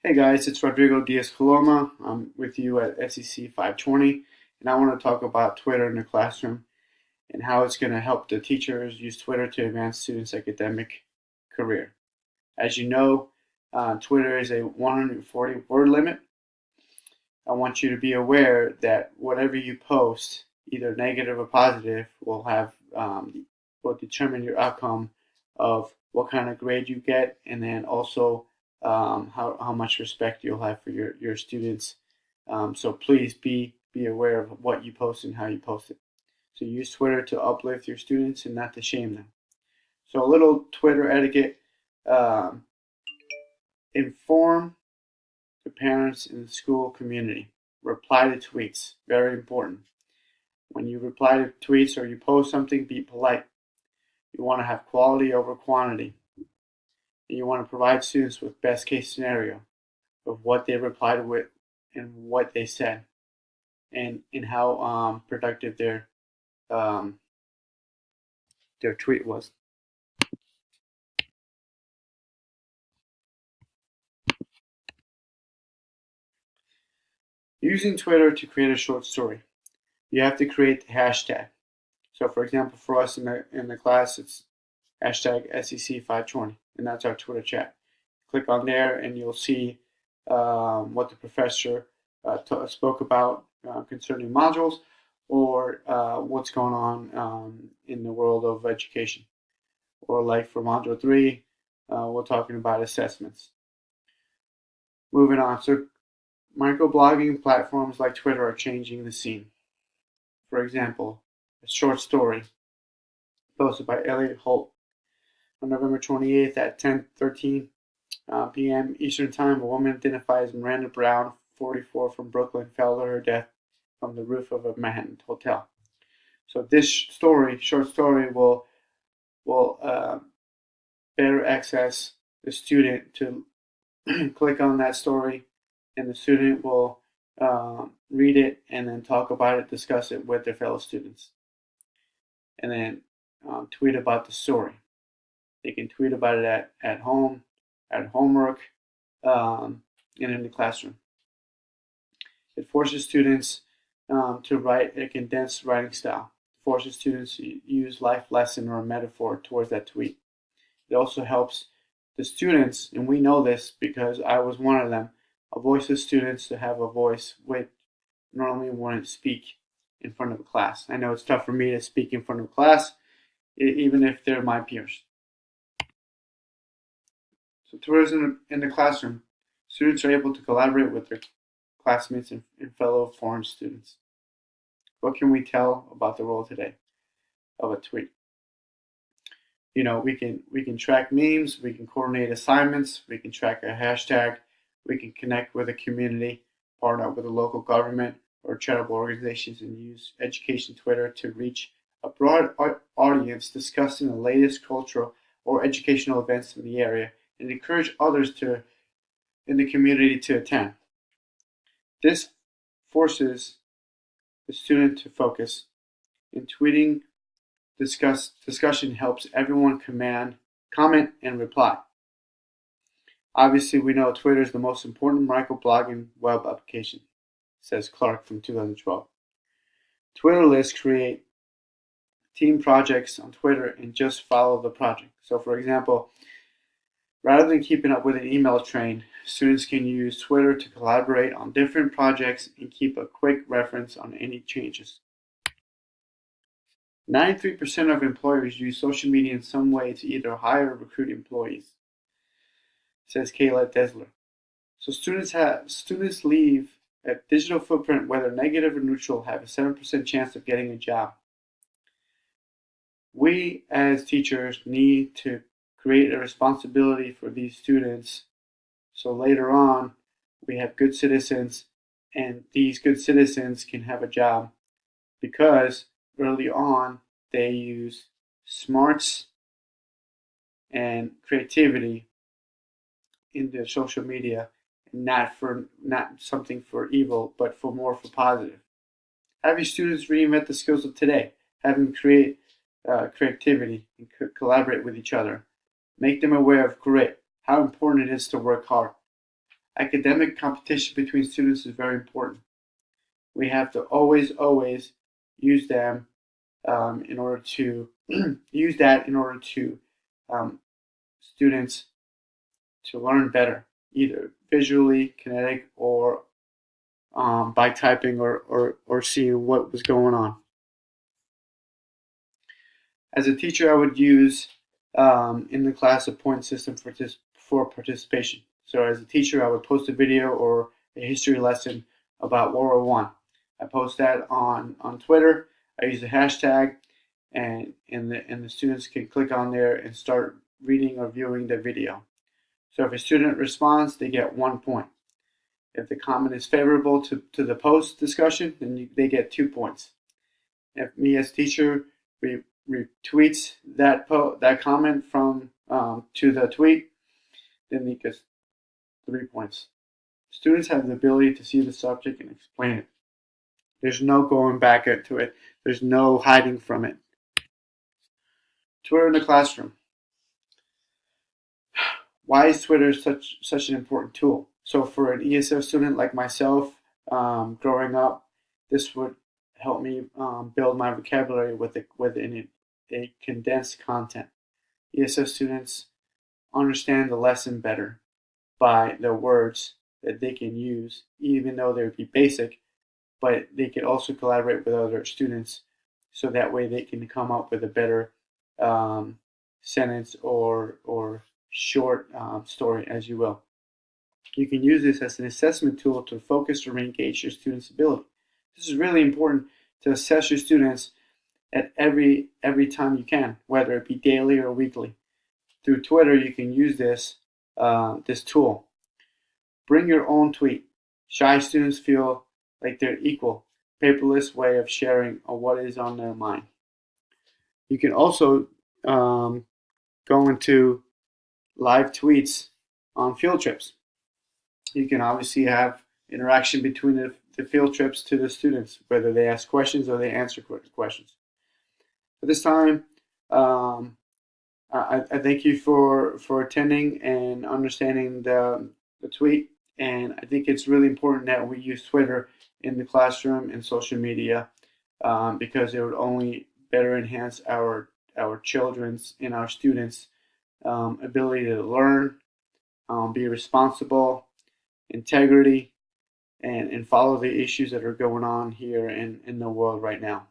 Hey guys, it's Rodrigo Diaz-Coloma. I'm with you at SEC 520, and I want to talk about Twitter in the classroom and how it's going to help the teachers use Twitter to advance students' academic career. As you know, Twitter is a 140 word limit. I want you to be aware that whatever you post, either negative or positive, will determine your outcome of what kind of grade you get, and then also how much respect you'll have for your students. So please be aware of what you post and how you post it. So use Twitter to uplift your students and not to shame them. So a little Twitter etiquette: um, inform the parents in the school community. Reply to tweets. Very important. When you reply to tweets or you post something, be polite. You want to have quality over quantity. And you want to provide students with best case scenario of what they replied with and what they said and how productive um, their tweet was. Using Twitter to create a short story, you have to create the hashtag. So, for example, for us in the class, it's hashtag SEC520, and that's our Twitter chat. Click on there, and you'll see what the professor spoke about concerning modules or what's going on in the world of education. Or like for Module 3, we're talking about assessments. Moving on. So microblogging platforms like Twitter are changing the scene. For example, a short story posted by Elliot Holt on November 28th at 10:13 p.m. Eastern Time. A woman identified as Miranda Brown, 44, from Brooklyn, fell to her death from the roof of a Manhattan hotel. So this short story, will better access the student to click on that story, and the student will read it and then talk about it, discuss it with their fellow students, and then tweet about the story. They can tweet about it at home, at homework, and in the classroom. It forces students to write a condensed writing style. It forces students to use life lesson or a metaphor towards that tweet. It also helps the students, and we know this because I was one of them, a voiceless students to have a voice which normally wouldn't speak in front of a class. I know it's tough for me to speak in front of a class, even if they're my peers. So tourism in the classroom, students are able to collaborate with their classmates and fellow foreign students. What can we tell about the role today of a tweet? We can track memes, we can coordinate assignments, we can track a hashtag, we can connect with a community, partner up with a local government or charitable organizations, and use education Twitter to reach a broad audience discussing the latest cultural or educational events in the area and encourage others in the community to attend. This forces the student to focus. In tweeting, discussion helps everyone comment, and reply. Obviously, we know Twitter is the most important microblogging web application, says Clark from 2012. Twitter lists create team projects on Twitter and just follow the project. So, for example, rather than keeping up with an email train, students can use Twitter to collaborate on different projects and keep a quick reference on any changes. 93% of employers use social media in some way to either hire or recruit employees, says Kayla Desler. So students leave a digital footprint, whether negative or neutral, have a 7% chance of getting a job. We as teachers need to create a responsibility for these students so later on we have good citizens, and these good citizens can have a job because early on they use smarts and creativity in the social media, not something for evil, but for more for positive. Have your students reinvent the skills of today. Have them create creativity and collaborate with each other. Make them aware of grit, how important it is to work hard. Academic competition between students is very important. We have to always use them in order to use that in order to students to learn better, either visually, kinetic, or by typing or seeing what was going on. As a teacher, I would use in the class a point system for participation. So as a teacher, I would post a video or a history lesson about World War I. I post that on Twitter. I use a hashtag, and the students can click on there and start reading or viewing the video. So if a student responds, they get 1 point. If the comment is favorable to the post discussion, then they get 2 points. If me as teacher retweets that comment from to the tweet, then they get 3 points. Students have the ability to see the subject and explain it. There's no going back into it. There's no hiding from it. Twitter in the classroom. Why is Twitter such an important tool? So for an ESL student like myself, growing up, this would help me build my vocabulary within a condensed content. ESL students understand the lesson better by the words that they can use, even though they would be basic, but they can also collaborate with other students, so that way they can come up with a better sentence or short story, as you will. You can use this as an assessment tool to focus or engage your students' ability. This is really important to assess your students at every time you can, whether it be daily or weekly. Through Twitter, you can use this tool. Bring your own tweet. Shy students feel like they're equal. Paperless way of sharing what is on their mind. You can also go into live tweets on field trips. You can obviously have interaction between the field trips to the students, whether they ask questions or they answer questions. At this time, I thank you for attending and understanding the tweet. And I think it's really important that we use Twitter in the classroom and social media because it would only better enhance our children's and our students' ability to learn, be responsible, integrity, and follow the issues that are going on here in the world right now.